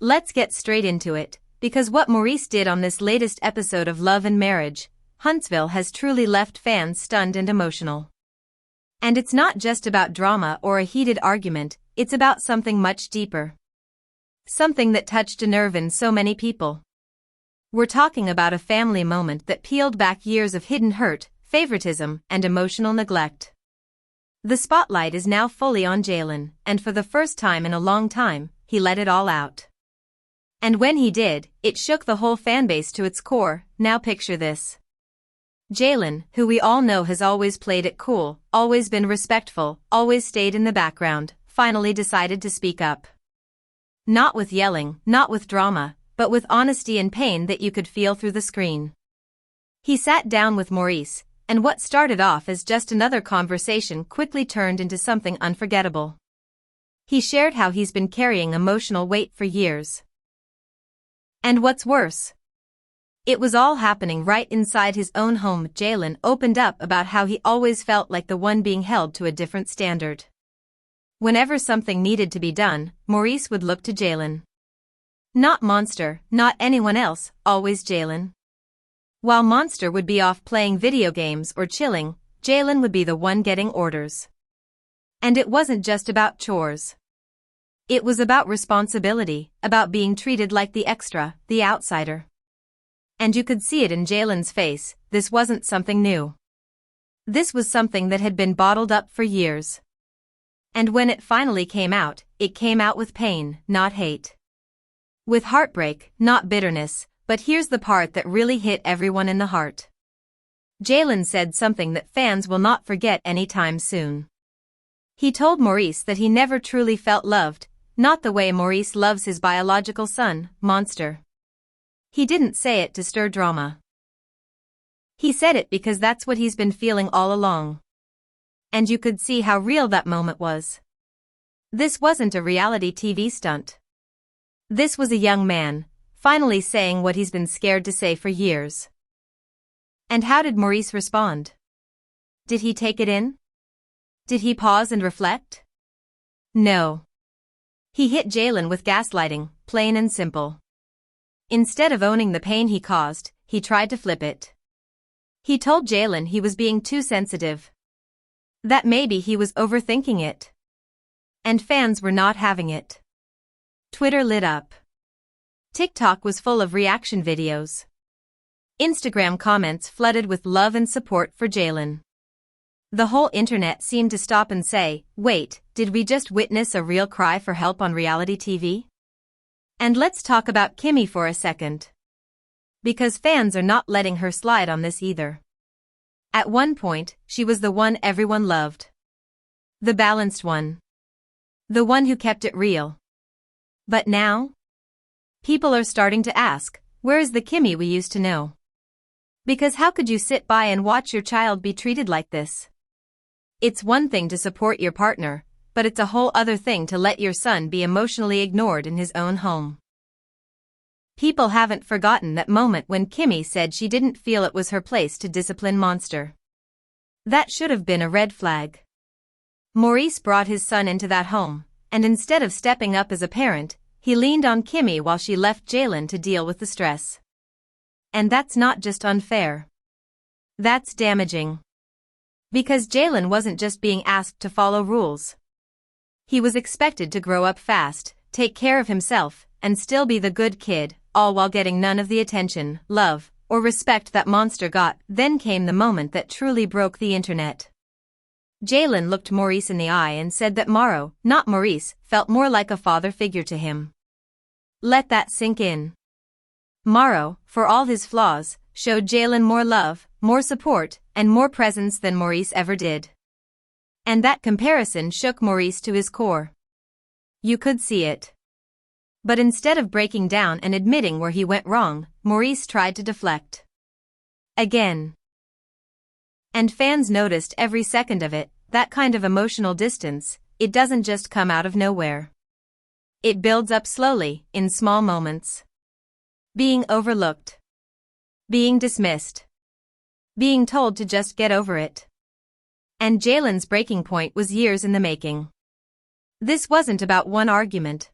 Let's get straight into it, because what Maurice did on this latest episode of Love and Marriage, Huntsville has truly left fans stunned and emotional. And it's not just about drama or a heated argument, it's about something much deeper. Something that touched a nerve in so many people. We're talking about a family moment that peeled back years of hidden hurt, favoritism, and emotional neglect. The spotlight is now fully on Jaylen, and for the first time in a long time, he let it all out. And when he did, it shook the whole fanbase to its core. Now picture this. Jaylen, who we all know has always played it cool, always been respectful, always stayed in the background, finally decided to speak up. Not with yelling, not with drama, but with honesty and pain that you could feel through the screen. He sat down with Maurice, and what started off as just another conversation quickly turned into something unforgettable. He shared how he's been carrying emotional weight for years. And what's worse? It was all happening right inside his own home. Jaylen opened up about how he always felt like the one being held to a different standard. Whenever something needed to be done, Maurice would look to Jaylen. Not Monster, not anyone else, always Jaylen. While Monster would be off playing video games or chilling, Jaylen would be the one getting orders. And it wasn't just about chores. It was about responsibility, about being treated like the extra, the outsider. And you could see it in Jaylen's face. This wasn't something new. This was something that had been bottled up for years. And when it finally came out with pain, not hate. With heartbreak, not bitterness, but here's the part that really hit everyone in the heart. Jaylen said something that fans will not forget anytime soon. He told Maurice that he never truly felt loved, not the way Maurice loves his biological son, Monster. He didn't say it to stir drama. He said it because that's what he's been feeling all along. And you could see how real that moment was. This wasn't a reality TV stunt. This was a young man, finally saying what he's been scared to say for years. And how did Maurice respond? Did he take it in? Did he pause and reflect? No. He hit Jaylen with gaslighting, plain and simple. Instead of owning the pain he caused, he tried to flip it. He told Jaylen he was being too sensitive. That maybe he was overthinking it. And fans were not having it. Twitter lit up. TikTok was full of reaction videos. Instagram comments flooded with love and support for Jaylen. The whole internet seemed to stop and say, wait, did we just witness a real cry for help on reality TV? And let's talk about Kimmy for a second. Because fans are not letting her slide on this either. At one point, she was the one everyone loved. The balanced one. The one who kept it real. But now? People are starting to ask, where is the Kimmy we used to know? Because how could you sit by and watch your child be treated like this? It's one thing to support your partner, but it's a whole other thing to let your son be emotionally ignored in his own home. People haven't forgotten that moment when Kimmy said she didn't feel it was her place to discipline Monster. That should have been a red flag. Maurice brought his son into that home, and instead of stepping up as a parent, he leaned on Kimmy while she left Jaylen to deal with the stress. And that's not just unfair. That's damaging. Because Jaylen wasn't just being asked to follow rules. He was expected to grow up fast, take care of himself, and still be the good kid, all while getting none of the attention, love, or respect that Monster got. Then came the moment that truly broke the internet. Jaylen looked Maurice in the eye and said that Morrow, not Maurice, felt more like a father figure to him. Let that sink in. Morrow, for all his flaws, showed Jaylen more love, more support, and more presence than Maurice ever did. And that comparison shook Maurice to his core. You could see it. But instead of breaking down and admitting where he went wrong, Maurice tried to deflect. Again. And fans noticed every second of it. That kind of emotional distance, it doesn't just come out of nowhere. It builds up slowly, in small moments. Being overlooked. Being dismissed. Being told to just get over it. And Jaylen's breaking point was years in the making. This wasn't about one argument.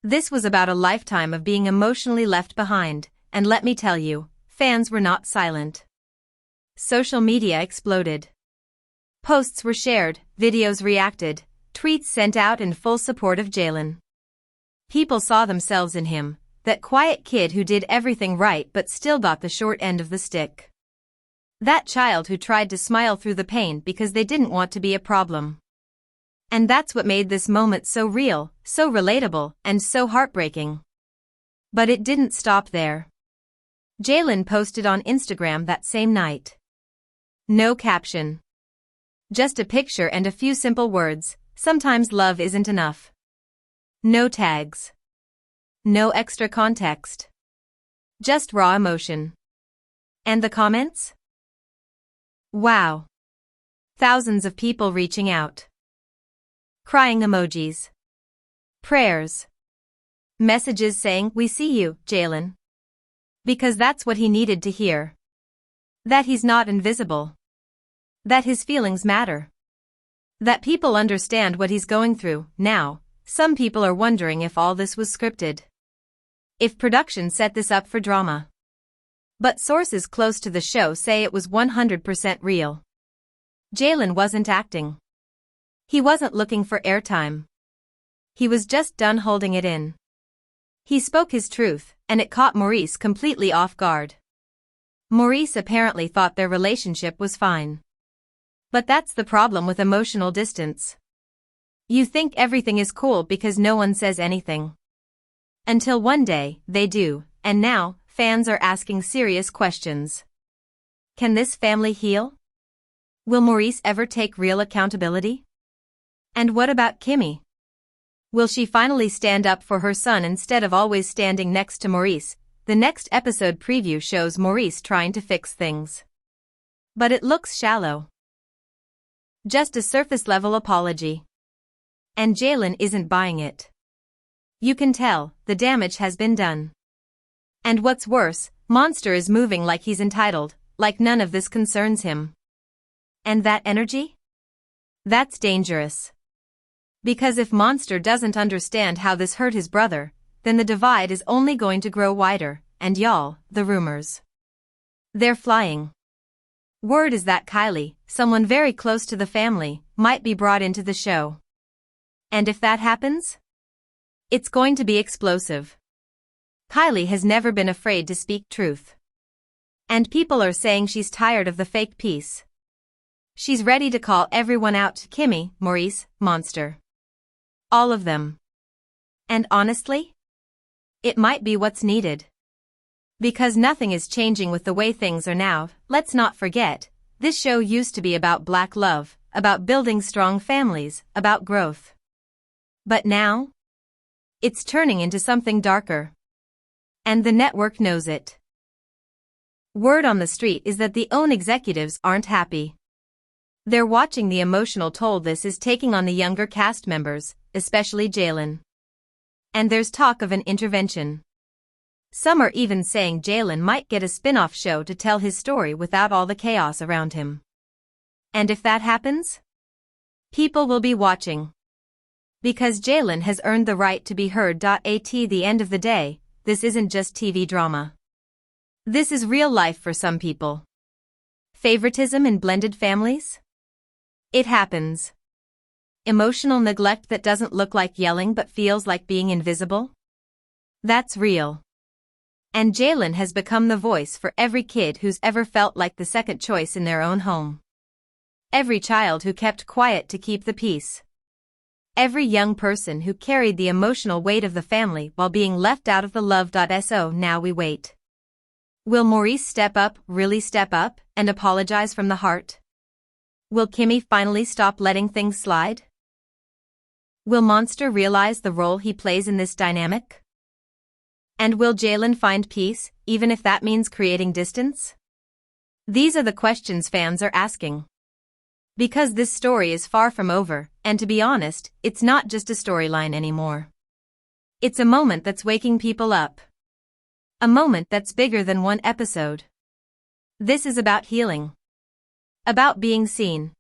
This was about a lifetime of being emotionally left behind, and let me tell you, fans were not silent. Social media exploded. Posts were shared, videos reacted, tweets sent out in full support of Jaylen. People saw themselves in him, that quiet kid who did everything right but still got the short end of the stick. That child who tried to smile through the pain because they didn't want to be a problem. And that's what made this moment so real, so relatable, and so heartbreaking. But it didn't stop there. Jaylen posted on Instagram that same night. No caption. Just a picture and a few simple words, sometimes love isn't enough. No tags. No extra context. Just raw emotion. And the comments? Wow. Thousands of people reaching out. Crying emojis. Prayers. Messages saying, "We see you, Jaylen." Because that's what he needed to hear. That he's not invisible. That his feelings matter. That people understand what he's going through. Now, some people are wondering if all this was scripted. If production set this up for drama. But sources close to the show say it was 100% real. Jaylen wasn't acting. He wasn't looking for airtime. He was just done holding it in. He spoke his truth, and it caught Maurice completely off guard. Maurice apparently thought their relationship was fine. But that's the problem with emotional distance. You think everything is cool because no one says anything. Until one day, they do, and now, fans are asking serious questions. Can this family heal? Will Maurice ever take real accountability? And what about Kimmy? Will she finally stand up for her son instead of always standing next to Maurice? The next episode preview shows Maurice trying to fix things. But it looks shallow. Just a surface-level apology. And Jaylen isn't buying it. You can tell, the damage has been done. And what's worse, Monster is moving like he's entitled, like none of this concerns him. And that energy? That's dangerous. Because if Monster doesn't understand how this hurt his brother, then the divide is only going to grow wider, and y'all, the rumors. They're flying. Word is that Kylie, someone very close to the family, might be brought into the show. And if that happens? It's going to be explosive. Kylie has never been afraid to speak truth. And people are saying she's tired of the fake peace. She's ready to call everyone out, Kimmy, Maurice, Monster. All of them. And honestly? It might be what's needed. Because nothing is changing with the way things are now. Let's not forget, this show used to be about black love, about building strong families, about growth. But now? It's turning into something darker. And the network knows it. Word on the street is that the OWN executives aren't happy. They're watching the emotional toll this is taking on the younger cast members, especially Jaylen. And there's talk of an intervention. Some are even saying Jaylen might get a spin-off show to tell his story without all the chaos around him. And if that happens? People will be watching. Because Jaylen has earned the right to be heard. At the end of the day, this isn't just TV drama. This is real life for some people. Favoritism in blended families? It happens. Emotional neglect that doesn't look like yelling but feels like being invisible? That's real. And Jaylen has become the voice for every kid who's ever felt like the second choice in their own home. Every child who kept quiet to keep the peace. Every young person who carried the emotional weight of the family while being left out of the love. So now we wait. Will Maurice step up, really step up, and apologize from the heart? Will Kimmy finally stop letting things slide? Will Monster realize the role he plays in this dynamic? And will Jaylen find peace, even if that means creating distance? These are the questions fans are asking. Because this story is far from over, and to be honest, it's not just a storyline anymore. It's a moment that's waking people up. A moment that's bigger than one episode. This is about healing. About being seen.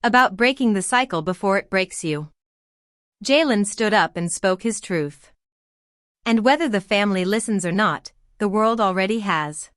About breaking the cycle before it breaks you. Jaylen stood up and spoke his truth. And whether the family listens or not, the world already has.